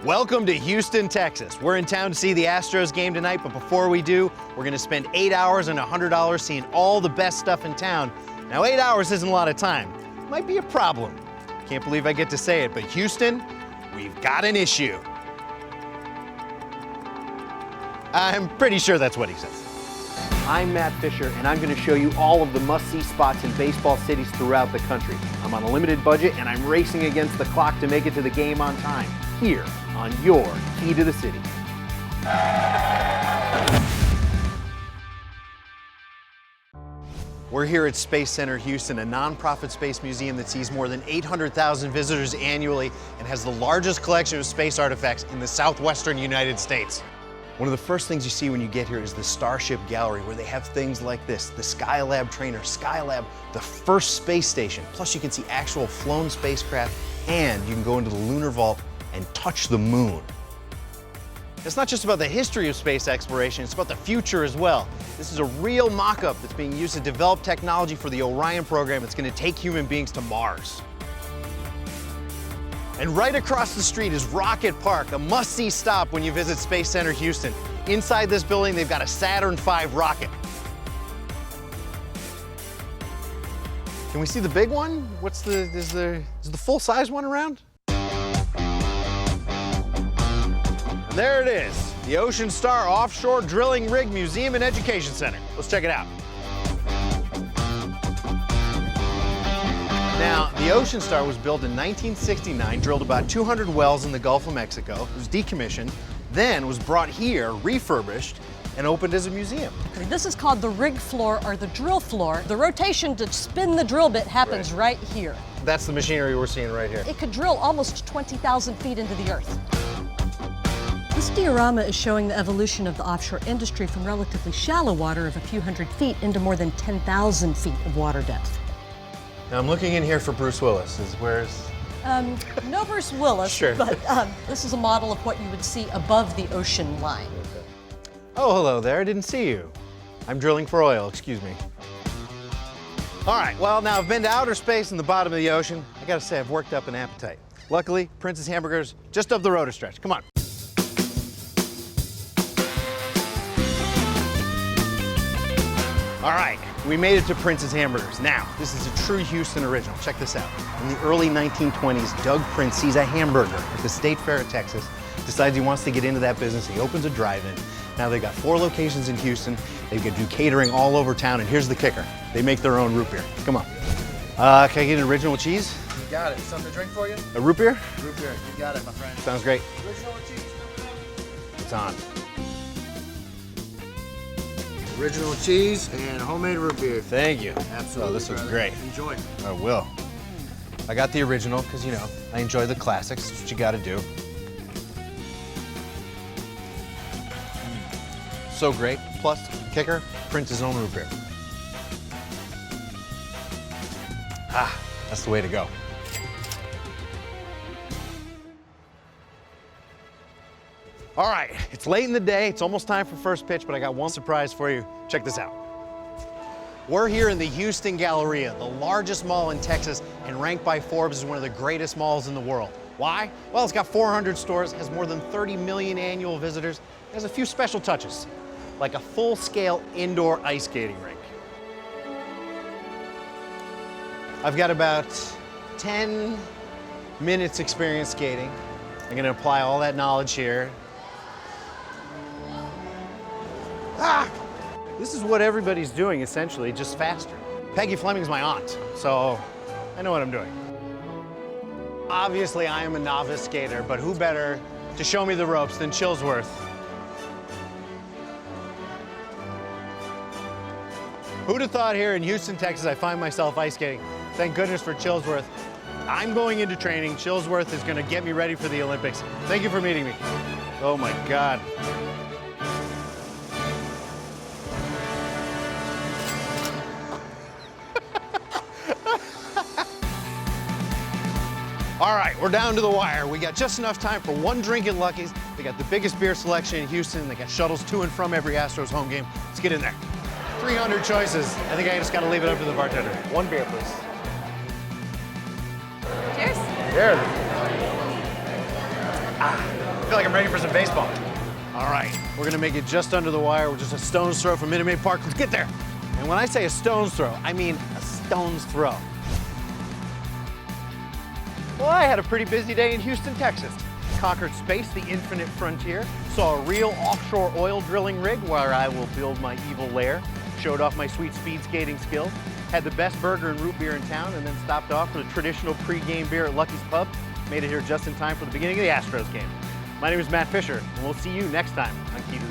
Welcome to Houston, Texas. We're in town to see the Astros game tonight, but before we do, we're gonna spend 8 hours and $100 seeing all the best stuff in town. Now, 8 hours isn't a lot of time. Might be a problem. Can't believe I get to say it, but Houston, we've got an issue. I'm pretty sure that's what he says. I'm Matt Fisher, and I'm going to show you all of the must-see spots in baseball cities throughout the country. I'm on a limited budget, and I'm racing against the clock to make it to the game on time, here on your Key to the City. We're here at Space Center Houston, a nonprofit space museum that sees more than 800,000 visitors annually and has the largest collection of space artifacts in the southwestern United States. One of the first things you see when you get here is the Starship Gallery, where they have things like this, the Skylab trainer, Skylab, the first space station. Plus you can see actual flown spacecraft, and you can go into the lunar vault and touch the moon. It's not just about the history of space exploration, it's about the future as well. This is a real mock-up that's being used to develop technology for the Orion program that's going to take human beings to Mars. And right across the street is Rocket Park, a must-see stop when you visit Space Center Houston. Inside this building, they've got a Saturn V rocket. Can we see the big one? Is the full-size one around? And there it is, the Ocean Star Offshore Drilling Rig Museum and Education Center. Let's check it out. Now, the Ocean Star was built in 1969, drilled about 200 wells in the Gulf of Mexico. It was decommissioned, then was brought here, refurbished, and opened as a museum. This is called the rig floor or the drill floor. The rotation to spin the drill bit happens right here. That's the machinery we're seeing right here. It could drill almost 20,000 feet into the earth. This diorama is showing the evolution of the offshore industry from relatively shallow water of a few hundred feet into more than 10,000 feet of water depth. Now I'm looking in here for Bruce Willis. Where's? No Bruce Willis, sure. But this is a model of what you would see above the ocean line. Okay. Oh, hello there, I didn't see you. I'm drilling for oil, excuse me. All right, well now I've been to outer space and the bottom of the ocean. I gotta say, I've worked up an appetite. Luckily, Prince's Hamburgers just up the road a stretch. Come on. All right, we made it to Prince's Hamburgers. Now, this is a true Houston original. Check this out. In the early 1920s, Doug Prince sees a hamburger at the State Fair of Texas, decides he wants to get into that business. He opens a drive-in. Now they've got 4 locations in Houston. They can do catering all over town, and here's the kicker. They make their own root beer. Come on. Can I get an original cheese? You got it. Something to drink for you? A root beer? Root beer. You got it, my friend. Sounds great. Original cheese. It's on. Original cheese and homemade root beer. Thank you. Absolutely. Oh, this looks brother. great. Enjoy. I will. I got the original because, you know, I enjoy the classics. That's what you got to do. So great. Plus, kicker, Prince's own root beer. Ah, that's the way to go. All right, it's late in the day. It's almost time for first pitch, but I got one surprise for you. Check this out. We're here in the Houston Galleria, the largest mall in Texas, and ranked by Forbes as one of the greatest malls in the world. Why? Well, it's got 400 stores, has more than 30 million annual visitors, has a few special touches, like a full-scale indoor ice skating rink. I've got about 10 minutes experience skating. I'm gonna apply all that knowledge here. Ah! This is what everybody's doing, essentially, just faster. Peggy Fleming's my aunt, so I know what I'm doing. Obviously, I am a novice skater, but who better to show me the ropes than Chillsworth? Who'd have thought here in Houston, Texas, I find myself ice skating? Thank goodness for Chillsworth. I'm going into training. Chillsworth is gonna get me ready for the Olympics. Thank you for meeting me. Oh my God. All right, we're down to the wire. We got just enough time for one drink at Lucky's. They got the biggest beer selection in Houston. They got shuttles to and from every Astros home game. Let's get in there. 300 choices. I think I just gotta leave it up to the bartender. One beer, please. Cheers. Cheers. Ah. I feel like I'm ready for some baseball. All right, we're gonna make it just under the wire. We're just a stone's throw from Minute Maid Park. Let's get there. And when I say a stone's throw, I mean a stone's throw. Well, I had a pretty busy day in Houston, Texas. Conquered space, the infinite frontier. Saw a real offshore oil drilling rig where I will build my evil lair. Showed off my sweet speed skating skills. Had the best burger and root beer in town, and then stopped off for the traditional pre-game beer at Lucky's Pub. Made it here just in time for the beginning of the Astros game. My name is Matt Fisher, and we'll see you next time on Key to